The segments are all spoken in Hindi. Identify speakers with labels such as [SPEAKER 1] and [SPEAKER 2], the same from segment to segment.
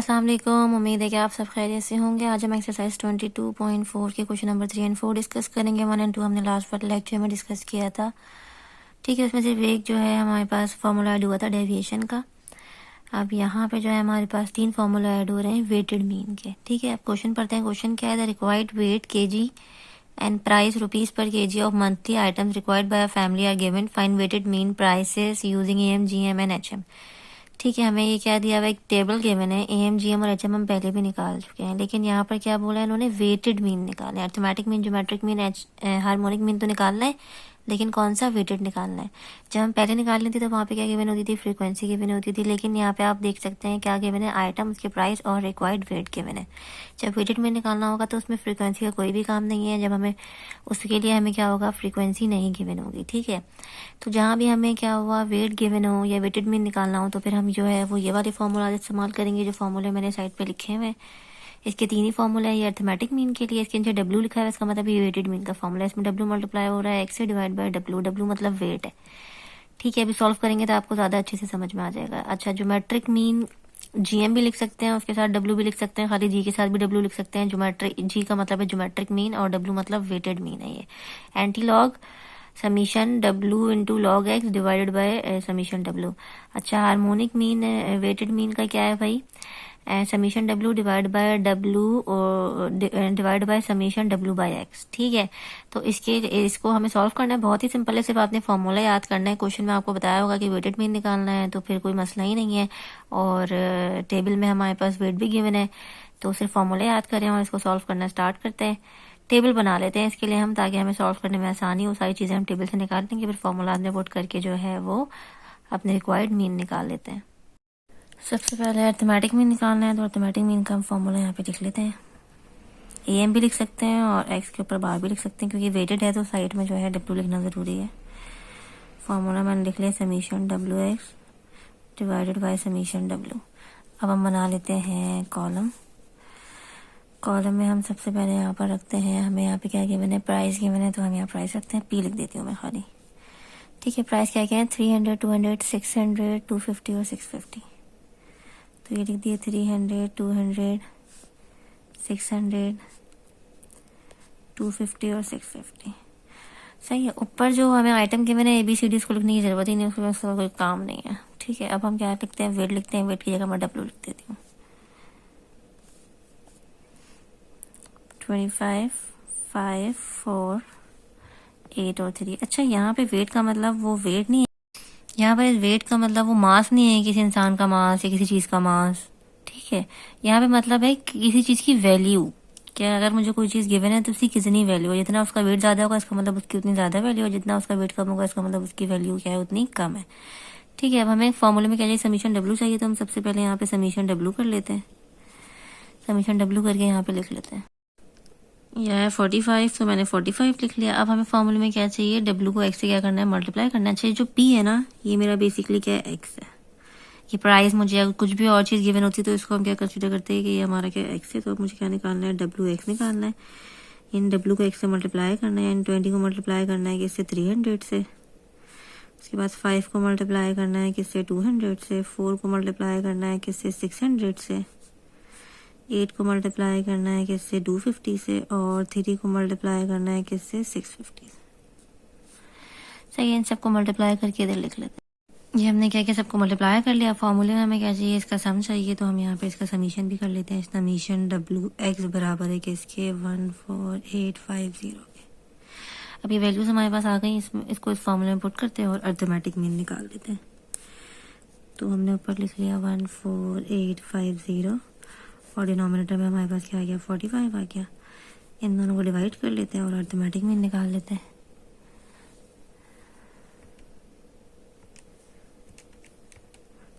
[SPEAKER 1] अस्सलाम वालेकुम। उम्मीद है कि आप सब खैरियत से होंगे। आज हम एक्सरसाइज 22.4 के क्वेश्चन नंबर 3 और 4 डिस्कस करेंगे। 1 और 2 हमने लास्ट वाले लेक्चर में डिस्कस किया था। ठीक है, उसमें सिर्फ एक जो है हमारे पास फार्मूला ऐड हुआ था डेविएशन का। अब यहाँ पे जो है हमारे पास 3 फार्मूला ऐड हो रहे हैं वेटेड मीन के। ठीक है, अब क्वेश्चन पढ़ते हैं। क्वेश्चन क्या है? The required weight KG and price rupees per KG of monthly items required by a family are given. Find weighted mean prices using M, GM and HM. ठीक है, हमें ये क्या दिया हुआ? एक टेबल गिवन है। एम, जीएम और एचएम हम पहले भी निकाल चुके हैं, लेकिन यहाँ पर क्या बोला है इन्होंने? वेटेड मीन निकालना है। Arithmetic mean, geometric mean, harmonic mean तो निकालना है, लेकिन कौन सा? वेटेड निकालना है। जब हम पहले निकाल लेते तो वहाँ पे क्या गिवन होती थी? फ्रीक्वेंसी गिवन होती थी, लेकिन यहाँ पे आप देख सकते हैं क्या गिवन है? आइटम, उसके प्राइस और रिक्वायर्ड वेट गिवन है। जब वेटेड में निकालना होगा तो उसमें फ्रीक्वेंसी का कोई भी काम नहीं है। जब हमें उसके लिए हमें क्या होगा? फ्रीक्वेंसी नहीं गिवन होगी। ठीक है, तो जहाँ भी हमें क्या हुआ? वेट गिवन हो या वेटेड मीन निकालना हो तो फिर हम जो है वो ये वाले फॉर्मूला इस्तेमाल करेंगे जो फॉर्मूले मैंने साइड पे लिखे हुए हैं। इसके 3 ही फॉर्मूला है। ये अर्थमेटिक मीन के लिए इसके नीचे डब्ल्यू लिखा है, इसका मतलब ये वेटेड मीन का फॉर्मूला है। इसमें डब्ल्यू मल्टीप्लाई हो रहा है एक्स से डिवाइड बाय डब्ल्यू। डब्ल्यू मतलब वेट है। ठीक है, अभी सॉल्व करेंगे तो आपको ज़्यादा अच्छे से समझ में आ जाएगा। अच्छा, ज्योमेट्रिक मीन जीएम भी लिख सकते हैं, उसके साथ डब्ल्यू भी लिख सकते हैं, खाली जी के साथ भी डब्ल्यू लिख सकते हैं। ज्योमेट्रिक जी का मतलब है ज्योमेट्रिक मीन और डब्ल्यू मतलब वेटेड मीन है। ये anti log summation W into log X divided by summation W. अच्छा, हार्मोनिक मीन वेटेड मीन का क्या है भाई? Summation W divide by W divide by summation W by X. ठीक है, तो इसको हमें सॉल्व करना है। बहुत ही सिंपल है, सिर्फ आपने फॉर्मूला याद करना है। क्वेश्चन में आपको बताया होगा कि वेटेड मीन निकालना है, तो फिर कोई मसला ही नहीं है। और टेबल में हमारे पास वेट भी गिवन है, तो सिर्फ फॉर्मूला याद करें और इसको सॉल्व करना स्टार्ट करते हैं। टेबल बना लेते हैं इसके लिए हम, ताकि हमें सॉल्व करने में आसानी हो। सारी चीज़ें हम टेबल से निकाल लेंगे, फिर फॉर्मूला में पुट करके जो है वो अपने रिक्वायर्ड मीन निकाल लेते हैं। सबसे पहले अर्थमेटिक मीन निकालना है, तो अर्थमेटिक मीन का हम फॉर्मूला यहाँ पे लिख लेते हैं। एम भी लिख सकते हैं और एक्स के ऊपर बार भी लिख सकते हैं, क्योंकि वेटेड है तो साइड में जो है डब्ल्यू लिखना ज़रूरी है। फॉर्मूला मैंने लिख लिया summation W x divided by summation W. अब हम बना लेते हैं कॉलम। कॉलम में हम सबसे पहले यहाँ पर रखते हैं, हमें यहाँ पे क्या गिवन है? प्राइस गिवन है, तो हम यहाँ प्राइस रखते हैं। पी लिख देती हूँ मैं खाली। ठीक है, प्राइस क्या क्या है? 300, 200, 600, 250 और 650। तो ये लिख दिए 300, 200, 600, 250 और 650। सही है। ऊपर जो हमें आइटम गिवन है ABCD उसको लिखने की ज़रूरत ही नहीं, उसका कोई काम नहीं है। ठीक है, अब हम क्या लिखते हैं? वेट लिखते हैं। वेट की जगह मैं डब्ल्यू लिख देती हूँ। 25, 5, 4, 8 और 3। अच्छा, यहाँ पे वेट का मतलब वो वेट नहीं है, यहाँ पर वेट का मतलब वो मास नहीं है, किसी इंसान का मास या किसी चीज़ का मास। ठीक है, यहाँ पे मतलब है किसी चीज़ की वैल्यू। क्या अगर मुझे कोई चीज़ गिवन है तो उसकी कितनी वैल्यू है? जितना उसका वेट ज़्यादा होगा इसका मतलब उसकी उतनी ज़्यादा वैल्यू है, जितना उसका वेट कम होगा इसका मतलब उसकी वैल्यू क्या है? उतनी कम है। ठीक है, अब हमें फॉर्मूले में क्या चाहिए? समीशन डब्ल्यू चाहिए, तो हम सबसे पहले यहाँ पे समीशन डब्ल्यू कर लेते हैं। समीशन डब्ल्यू करके यहाँ पे लिख लेते हैं। यह है 45, तो मैंने 45 लिख लिया। अब हमें फॉर्मूले में क्या चाहिए? डब्ल्यू को एक्स से क्या करना है? मल्टीप्लाई करना है। अच्छा, जो पी है ना, ये मेरा बेसिकली क्या है? एक्स है। ये प्राइस, मुझे अगर कुछ भी और चीज़ गिवन होती तो इसको हम क्या कंसीडर करते हैं कि ये हमारा क्या एक्स है, तो अब मुझे क्या निकालना है? डब्ल्यू एक्स निकालना है। इन डब्ल्यू को एक्स से मल्टीप्लाई करना है, इन 20 को मल्टीप्लाई करना है किससे? 300 से। उसके बाद 5 को मल्टीप्लाई करना है किससे? 200 से। 4 को मल्टीप्लाई करना है किससे? 600 से। 8 को मल्टीप्लाई करना है किससे? 250 से। और 3 को मल्टीप्लाई करना है किससे? 650 से। सही है, इन सबको मल्टीप्लाई करके इधर लिख लेते हैं। ये हमने क्या किया? सबको मल्टीप्लाई कर लिया। फॉर्मूले में हमें क्या चाहिए? इसका सम चाहिए, तो हम यहाँ पे इसका समीशन भी कर लेते हैं। समीशन डब्ल्यू एक्स बराबर है किसके? 14850 के। अब ये वैल्यूज हमारे पास आ गई, इसको इस फॉर्मूले में पुट करते हैं और अर्थमेटिक मीन निकाल लेते हैं। तो हमने ऊपर लिख लिया 14850 और डिनोमिनेटर में हमारे पास क्या आ गया? 45 आ गया। इन दोनों को डिवाइड कर लेते हैं और अर्थमेटिक मीन निकाल लेते हैं।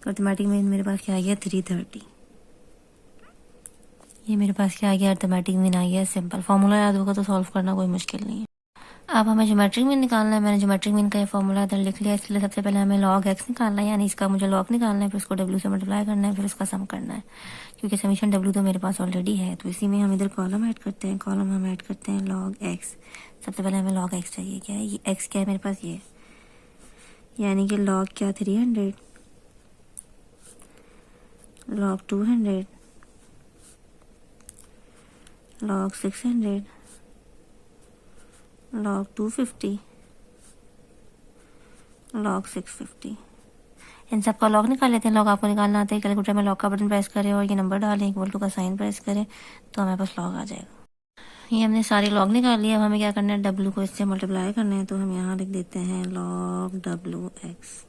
[SPEAKER 1] तो अर्थमेटिक मीन मेरे पास क्या आ गया? 330। ये मेरे पास क्या आ गया? अर्थमेटिक मीन आ गया। सिंपल, फॉर्मूला याद होगा तो सॉल्व करना कोई मुश्किल नहीं है। अब हमें ज्योमेट्रिक मीन निकालना है। मैंने ज्योमेट्रिक मीन का ये फॉर्मूला इधर लिख लिया। इसलिए सबसे पहले हमें लॉग एक्स निकालना है, यानी इसका मुझे लॉग निकालना है, फिर उसको डब्ल्यू से मल्टीप्लाई करना है, फिर उसका सम करना है। क्योंकि समीशन डब्ल्यू तो मेरे पास ऑलरेडी है, तो इसी में हम इधर कॉलम ऐड करते हैं। कॉलम हम ऐड करते हैं लॉग एक्स। सबसे पहले हमें लॉग एक्स चाहिए। क्या है ये? एक्स क्या है मेरे पास? ये, यानी कि लॉग क्या? 300, लॉग 200, log 600, log 250, log 650। इन सब का लॉग निकाल लेते हैं। लॉग आपको निकालना आता है, कैलकुलेटर में लॉग का बटन प्रेस करें और ये नंबर डालें, इक्वल टू का साइन प्रेस करें तो हमारे पास लॉग आ जाएगा। ये हमने सारे लॉग निकाल लिया। अब हमें क्या करना है, डब्लू को इससे मल्टीप्लाई करना है, तो हम यहाँ लिख देते हैं लॉग डब्लू एक्स।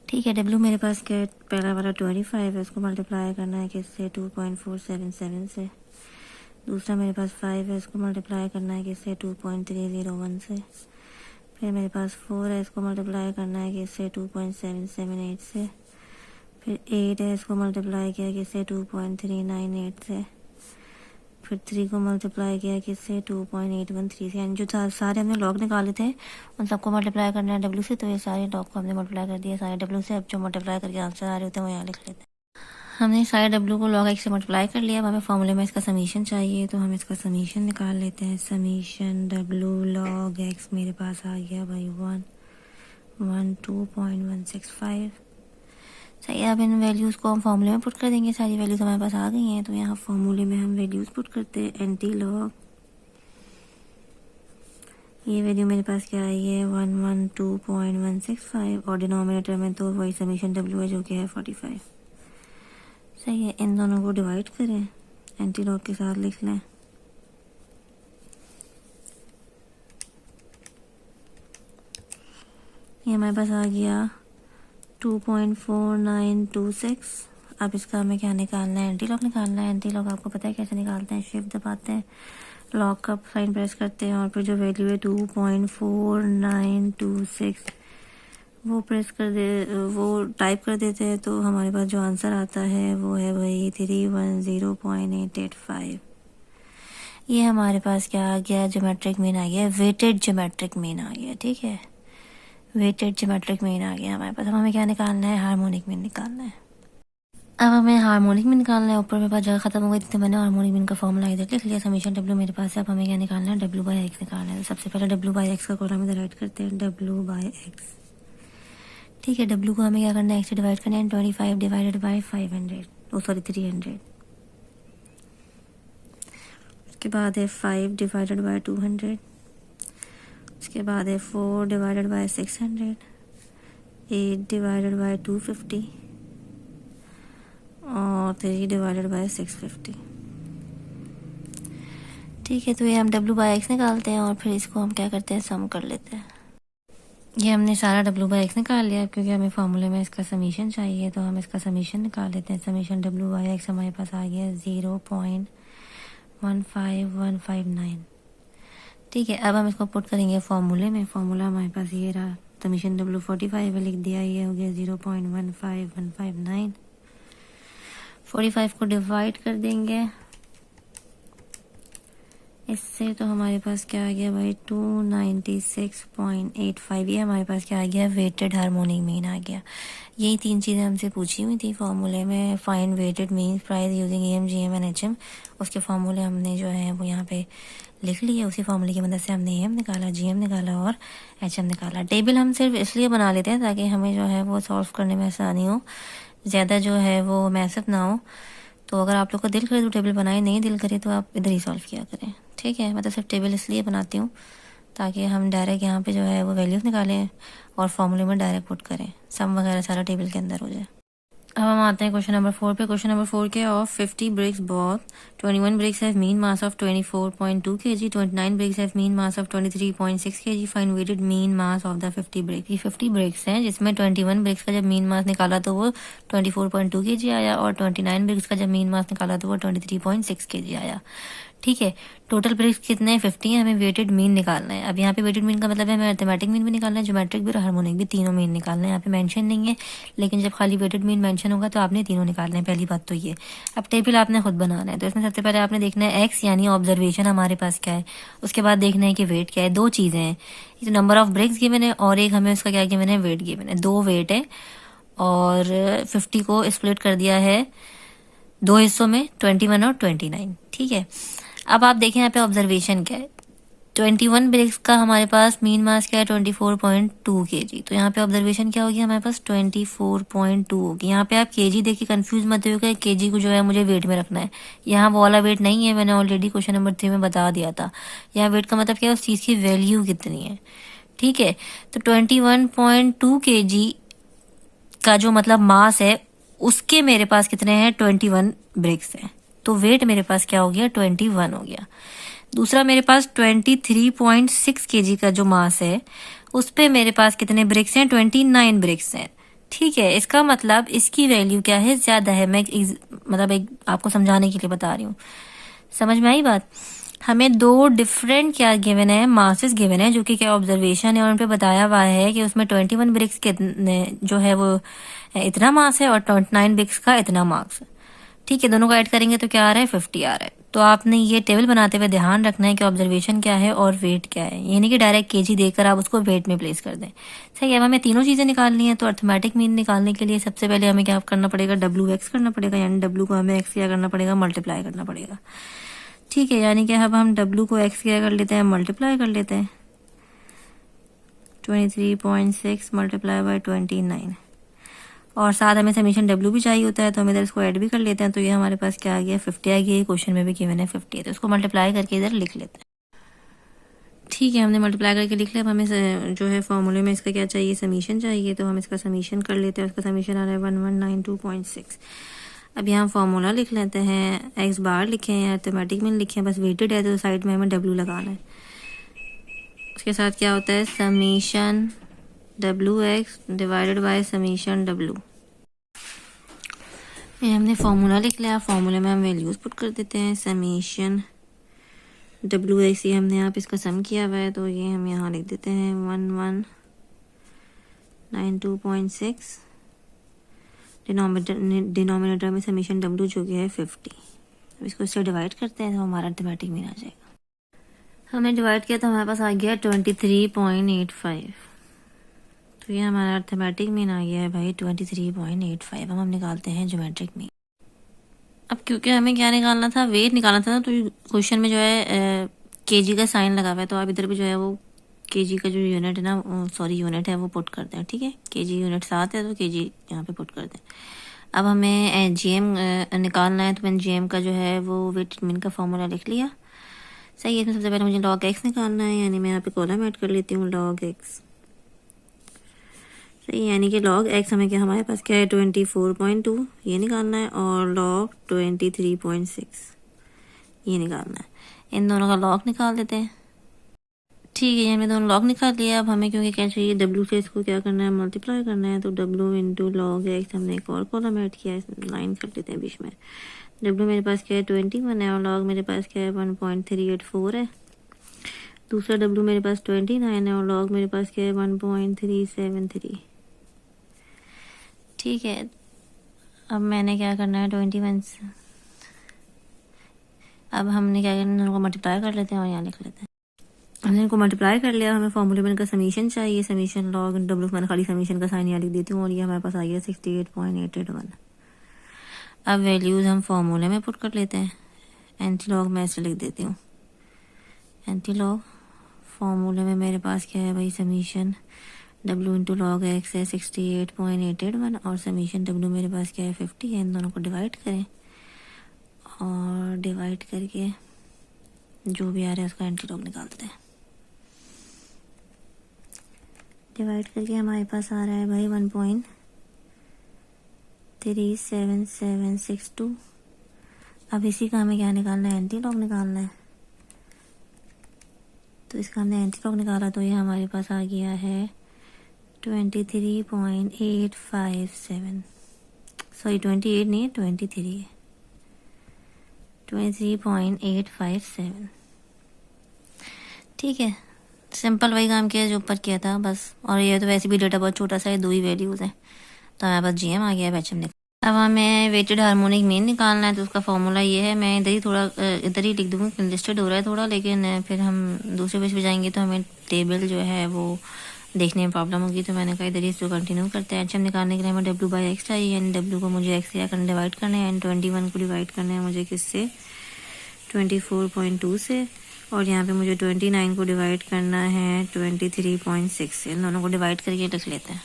[SPEAKER 1] ठीक है, डब्लू मेरे पास क्या, पहला वाला 25 है, उसको मल्टीप्लाई करना है किससे, 2.477 से। दूसरा मेरे पास 5 है, इसको मल्टीप्लाई करना है किससे, 2.301 से। फिर मेरे पास 4 है, इसको मल्टीप्लाई करना है किससे, 2.778 से। फिर 8 है, इसको मल्टीप्लाई किया किससे, 2.398 से। फिर 3 को मल्टीप्लाई किया किससे, 2.813 से। यानी जो सारे हमने लॉग निकाले थे उन सबको मल्टीप्लाई करना है डब्ल्यू से, तो ये सारे लॉग को हमने मल्टीप्लाई कर दिया सारे डब्ल्यू से। अब जो मल्टीप्लाई करके आंसर आ रहे होते हैं वो यहाँ लिख लेते हैं। हमने सारे डब्ल्यू को log x से मल्टीप्लाई कर लिया। अब हमें फॉर्मूले में इसका समीशन चाहिए, तो हम इसका समीशन निकाल लेते हैं। समीशन डब्ल्यू log x मेरे पास आ गया भाई 112.165। सही है। अब इन वैल्यूज़ को हम फॉर्मूले में पुट कर देंगे। सारी वैल्यूज़ हमारे पास आ गई हैं, तो यहाँ फॉर्मूले में हम वैल्यूज़ पुट करते हैं। एंटी लॉग, ये वैल्यू मेरे पास क्या आई है, 112.165, और डिनोमिनेटर में तो वही समीशन डब्ल्यू है जो कि है 45। सही है, इन दोनों को डिवाइड करें, एंटी लॉग के साथ लिख लें। ये हमारे पास आ गया 2.4926। अब इसका हमें क्या निकालना है, एंटी लॉग निकालना है। एंटी लॉग आपको पता है कैसे निकालते हैं, शिफ्ट दबाते हैं, लॉग का साइन प्रेस करते हैं और फिर जो वैल्यू है 2.4926 वो प्रेस कर दे, वो टाइप कर देते हैं, तो हमारे पास जो आंसर आता है वो है वही 310.885। ये हमारे पास क्या आ गया, ज्योमेट्रिक मीन आ गया, वेटेड ज्योमेट्रिक मीन आ गया। ठीक है, वेटेड ज्योमेट्रिक मीन आ गया हमारे पास। अब हमें क्या निकालना है, हार्मोनिक मीन निकालना है। अब हमें हार्मोनिक मीन निकालना है। ऊपर मेरे पास जगह खत्म हो गई थी तो मैंने हार्मोनिक मीन का फॉर्मूला इधर लिख लिया। समीशन डब्ल्यू मेरे पास है। अब हमें क्या निकालना है, डब्ल्यू बाई एक्स निकालना है। तो सबसे पहले डब्ल्यू बाई एक्स का कॉलम इधर राइट करते हैं, डब्ल्यू बाई एक्स। ठीक है, डब्ल्यू को हमें क्या करना है, एक्स से डिवाइड करना है। 25 डिवाइडेड बाई 300। उसके बाद है 5 डिवाइडेड बाई 200। उसके बाद है 4 डिवाइडेड बाई 600, 8 डिवाइडेड बाई 250 और 3 डिवाइडेड बाई 650। ठीक है, तो ये हम डब्ल्यू बाई एक्स निकालते हैं और फिर इसको हम क्या करते हैं, सम कर लेते हैं। ये हमने सारा डब्ल्यू बाई एक्स निकाल लिया, क्योंकि हमें फॉर्मूले में इसका समीशन चाहिए, तो हम इसका समीशन निकाल लेते हैं। समीशन डब्ल्यू बाई एक्स हमारे पास आ गया 0.15159। ठीक है, अब हम इसको पुट करेंगे फॉर्मूले में। फॉर्मूला हमारे पास ये रहा, समीशन डब्ल्यू 45 है, लिख दिया, ये हो गया 0.15159। 45 को डिवाइड कर देंगे इससे, तो हमारे पास क्या आ गया भाई, 296.85। ये हमारे पास क्या आ गया, वेटेड हार्मोनिक मीन आ गया। यही 3 चीज़ें हमसे पूछी हुई थी फॉर्मूले में, find weighted mean price using M, G M and H M. उसके फॉर्मूले हमने जो है वो यहाँ पे लिख लिए। उसी फॉर्मूले की मदद से हमने एम निकाला, जी एम निकाला और एच एम निकाला। टेबल हम सिर्फ इसलिए बना लेते हैं ताकि हमें जो है वो सॉल्व करने में आसानी हो, ज़्यादा जो है वो मैसेज ना हो। तो अगर आप लोग का दिल करे तो टेबल बनाए, नहीं दिल करे तो आप इधर ही सॉल्व किया करें। ठीक है, मैं तो सिर्फ टेबल इसलिए बनाती हूँ ताकि हम डायरेक्ट यहाँ पे जो है वो वैल्यूज निकालें और फॉर्मूले में डायरेक्ट पुट करें, सम वगैरह सारा टेबल के अंदर हो जाए। अब हम आते हैं क्वेश्चन नंबर 4 पे। क्वेश्चन नंबर 4 के of 50 bricks bought, 21 bricks have mean mass of 24.2 kg, 29 bricks have mean mass of 23.6 kg, find weighted mean mass of the 50 bricks। ये 50 bricks हैं जिसमें 21 bricks का जब मीन मास निकाला तो वो 24.2 kg आया और 29 bricks का जब मीन मास निकाला तो वो 23.6 kg आया। ठीक है, टोटल ब्रिक्स कितने, 50 है। हमें वेटेड मीन निकालना है। अब यहाँ पे वेटेड मीन का मतलब है हमें अर्थमेटिक मीन भी निकालना है, ज्योमेट्रिक भी और हार्मोनिक भी, तीनों मीन निकालना है। यहाँ पे मेंशन नहीं है, लेकिन जब खाली वेटेड मीन मेंशन होगा तो आपने तीनों निकालने हैं। पहली बात तो ये। अब टेबल आपने खुद बनाना है, तो इसमें सबसे पहले आपने देखना है एक्स यानी ऑब्जर्वेशन हमारे पास क्या है, उसके बाद देखना है कि वेट क्या है। 2 चीज़ें हैं, तो नंबर ऑफ ब्रिक्स गिवन है और एक हमें उसका क्या गिवन है, वेट गिवन है। 2 वेट है और 50 को स्प्लिट कर दिया है 2 हिस्सों में, 21 और 29। ठीक है, अब आप देखें यहाँ पे ऑब्जर्वेशन क्या है। 21 ब्रिक्स का हमारे पास मीन मास क्या है 24.2 kg। तो यहाँ पे ऑब्जर्वेशन क्या होगी हमारे पास 24.2 होगी। यहाँ पे आप केजी देख के कंफ्यूज मत होगा, केजी को जो है मुझे वेट में रखना है, यहाँ वो वाला वेट नहीं है, मैंने ऑलरेडी क्वेश्चन नंबर 3 में बता दिया था। यहाँ वेट का मतलब क्या है, उस चीज़ की वैल्यू कितनी है। ठीक है, तो 21.2 kg का जो मतलब मास है उसके मेरे पास कितने हैं 21 ब्रिक्स हैं, तो वेट मेरे पास क्या हो गया 21 हो गया। दूसरा मेरे पास 23.6 kg का जो मास है उस पे मेरे पास कितने ब्रिक्स हैं 29 ब्रिक्स हैं। ठीक है, इसका मतलब इसकी वैल्यू क्या है ज्यादा है। मैं एक आपको समझाने के लिए बता रही हूँ, समझ में आई बात। हमें दो डिफरेंट क्या गिवन है, मासेस गिवन है, जो कि क्या ऑब्जर्वेशन है और उन पे बताया हुआ है कि उसमें 21 ब्रिक्स कितने जो है वो इतना मास है और 29 ब्रिक्स का इतना मास है। ठीक है, दोनों को ऐड करेंगे तो क्या आ रहा है 50 आ रहा है। तो आपने ये टेबल बनाते हुए ध्यान रखना है कि ऑब्जर्वेशन क्या है और वेट क्या है, ये नहीं कि डायरेक्ट केजी देकर आप उसको वेट में प्लेस कर दें। सही है, अब हमें तीनों चीज़ें निकालनी है। तो अर्थमेटिक मीन निकालने के लिए सबसे पहले हमें क्या करना पड़ेगा, डब्ल्यू एक्स करना पड़ेगा, यानी डब्ल्यू को हमें एक्स क्या करना पड़ेगा, मल्टीप्लाई करना पड़ेगा। ठीक है, यानी कि अब हम डब्ल्यू को एक्स क्या कर लेते हैं, मल्टीप्लाई कर लेते हैं। 23.6 मल्टीप्लाई बाई 29, और साथ हमें समीशन डब्ल्यू भी चाहिए होता है, तो हम इधर इसको ऐड भी कर लेते हैं। तो ये हमारे पास क्या आ गया 50 आ गया। क्वेश्चन में भी गिवन है 50 है, तो इसको मल्टीप्लाई करके इधर लिख लेते हैं। ठीक है, हमने मल्टीप्लाई करके लिख लिया। अब हमें जो है फॉर्मूले में इसका क्या चाहिए, समीशन चाहिए, तो हम इसका समीशन कर लेते हैं। उसका समीशन आ रहा है 1192.6। अब यहाँ फॉर्मूला लिख लेते हैं, एक्स बार लिखे हैं, अर्थमेटिक में लिखे हैं, बस वेटेड है तो साइड में हमें डब्ल्यू लगाना है। उसके साथ क्या होता है, summation W x divided by summation W. ये हमने फॉर्मूला लिख लिया। फॉर्मूले में हम वैल्यूज पुट कर देते हैं, समीशन डब्ल्यू एक्स, ये हमने आप इसका सम किया हुआ है, तो ये हम यहाँ लिख देते हैं 1192.6। डिनोमिनेटर में समीशन डब्ल्यू जो कि है 50। अब इसको इससे डिवाइड करते हैं तो हमारा अर्थमेटिक मीन आ जाएगा। हमने डिवाइड किया तो हमारे पास आ गया 23.85। तो ये हमारा अर्थमेटिक मीन आ गया है भाई 23.85। अब हम निकालते हैं ज्योमेट्रिक मीन। अब क्योंकि हमें क्या निकालना था, वेट निकालना था, तो क्वेश्चन में जो है केजी का साइन लगा हुआ है, तो आप इधर भी जो है वो केजी का जो यूनिट है ना, सॉरी यूनिट है वो पुट कर दें। ठीक है, केजी यूनिट 7 है तो केजी यहाँ पे पुट कर दें। अब हमें जीएम निकालना है, तो मैंने जीएम का जो है वो वेट मीन का फॉर्मूला लिख लिया। सही है, इसमें सबसे पहले मुझे लॉग एक्स निकालना है, यानी मैं यहाँ पे कॉलम ऐड कर लेती हूँ लॉग एक्स। सही, यानी कि लॉग एक्स हमें क्या, हमारे पास क्या है 24.2 ये निकालना है, और लॉग 23.6 ये निकालना है। इन दोनों का लॉग निकाल देते हैं। ठीक है, ये हमने दोनों लॉग निकाल लिया। अब हमें क्योंकि क्या चाहिए, डब्ल्यू से इसको क्या करना है, मल्टीप्लाई करना है, तो डब्ल्यू इंटू लॉग एक्स हमने एक और कॉलम ऐड किया है, लाइन कर लेते हैं बीच में। डब्ल्यू मेरे पास क्या है 21 है, और लॉग मेरे पास क्या है 1.384 है। दूसरा डब्ल्यू मेरे पास 29 है, और लॉग मेरे पास क्या है 1.373। ठीक है, अब मैंने क्या करना है 21 से, अब हमने क्या करना है, इनको मल्टीप्लाई कर लेते हैं और यहाँ लिख लेते हैं। हमने इनको मल्टीप्लाई कर लिया। हमें फॉर्मूले में इनका समीशन चाहिए, समीशन लॉग डब्ल्यू, मैंने खाली समीशन का साइन यहाँ लिख देती हूँ, और ये हमारे पास आ गया 68.881। अब वैल्यूज़ हम फॉर्मूले में पुट कर लेते हैं। एंटी लॉग मैं ऐसे लिख देती हूँ, एंटी लॉग फॉर्मूले में मेरे पास क्या है भाई, summation W into log x है 68.881, और समीशन डब्ल्यू मेरे पास क्या है 50 है। इन दोनों को डिवाइड करें, और डिवाइड करके जो भी आ रहा है उसका एंटी लॉग निकालते हैं। डिवाइड करके हमारे पास आ रहा है भाई 1.37762। अब इसी का हमें क्या निकालना है, एंटी लॉग निकालना है। तो इसका हमने एंटी लॉग निकाला, तो ये हमारे पास आ गया है 23.857। सॉरी 28 नहीं है, 23 है, 23.857। ठीक है, सिंपल वही काम किया जो ऊपर किया था बस। और ये तो वैसे भी डेटा बहुत छोटा सा है, दो ही वैल्यूज़ हैं, तो हमारे पास जीएम आ गया है। एचएम अब हमें वेटेड हार्मोनिक मीन निकालना है, तो उसका फॉर्मूला ये है। मैं इधर ही लिख दूँगी, कंजेस्टेड हो रहा है थोड़ा, लेकिन फिर हम दूसरे पेज पे जाएंगे तो हमें टेबल जो है वो देखने में प्रॉब्लम होगी, तो मैंने कहा इधर ही इसको कंटिन्यू करते हैं। एचएम निकालने के लिए हमें डब्ल्यू बाई एक्स चाहिए, यानी डब्ल्यू को मुझे एक्स या करना डिवाइड करना है, एंड 21 को डिवाइड करना है मुझे किससे, 24.2 से, और यहाँ पे मुझे 29 को डिवाइड करना है 23.6 से। इन दोनों को डिवाइड करके लिख लेते हैं।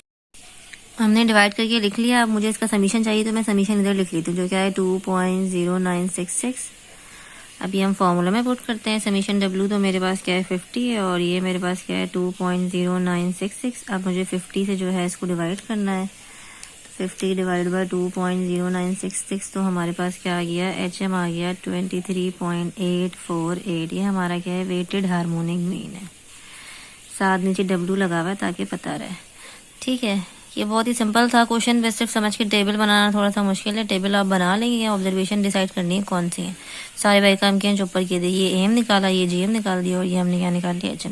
[SPEAKER 1] हमने डिवाइड करके लिख लिया। अब मुझे इसका समीशन चाहिए तो मैं समीशन इधर लिख लेती हूँ, जो क्या है 2.0966। अभी हम फॉर्मूला में पुट करते हैं। समीशन डब्ल्यू तो मेरे पास क्या है 50 है, और ये मेरे पास क्या है 2.0966। अब मुझे 50 से जो है इसको डिवाइड करना है। 50 डिवाइड बाई 2.0966 तो हमारे पास क्या आ गया, HM आ गया 23.848। ये हमारा क्या है वेटेड हार्मोनिक मीन है। साथ नीचे W लगा हुआ है ताकि पता रहे। ठीक है, ये बहुत ही सिंपल था क्वेश्चन, बस सिर्फ समझ के टेबल बनाना थोड़ा सा मुश्किल है। टेबल आप बना लेंगे, ऑब्जर्वेशन डिसाइड करनी है कौन सी है। सारे बाई काम किए, जो ऊपर किए थे, ये AM निकाला, ये GM निकाल दिया, और ये हमने क्या निकाल दिया HM।